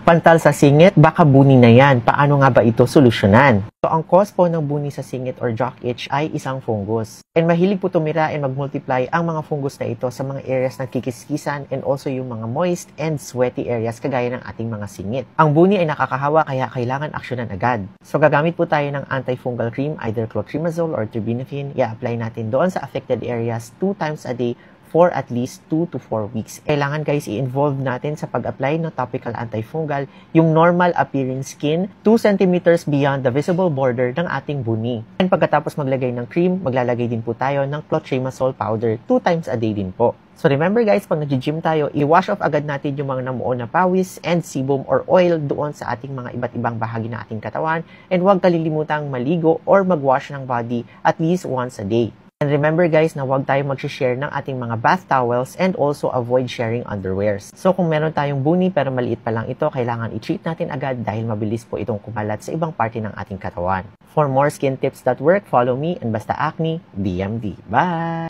Pantal sa singit, baka buni na yan. Paano nga ba ito solusyonan? So, ang cause po ng buni sa singit or jock itch ay isang fungus. And mahilig po tumira and mag-multiply ang mga fungus na ito sa mga areas ng kikiskisan and also yung mga moist and sweaty areas kagaya ng ating mga singit. Ang buni ay nakakahawa kaya kailangan aksyonan agad. So, gagamit po tayo ng antifungal cream, either clotrimazole or terbinafine. I-apply natin doon sa affected areas 2 times a day for at least 2 to 4 weeks. Kailangan guys i-involve natin sa pag-apply ng topical antifungal yung normal appearing skin 2 centimeters beyond the visible border ng ating buni. And pagkatapos maglagay ng cream, maglalagay din po tayo ng clotrimazole powder 2 times a day din po. So remember guys, pag nag-gym tayo, i-wash off agad natin yung mga namuo na pawis and sebum or oil doon sa ating mga iba't ibang bahagi ng ating katawan and huwag kalilimutang maligo or mag-wash ng body at least once a day. And remember guys na huwag tayo mag-share ng ating mga bath towels and also avoid sharing underwears. So kung meron tayong buni pero maliit pa lang ito, kailangan i-treat natin agad dahil mabilis po itong kumalat sa ibang parte ng ating katawan. For more skin tips that work, follow me and Basta Acne DMD. Bye!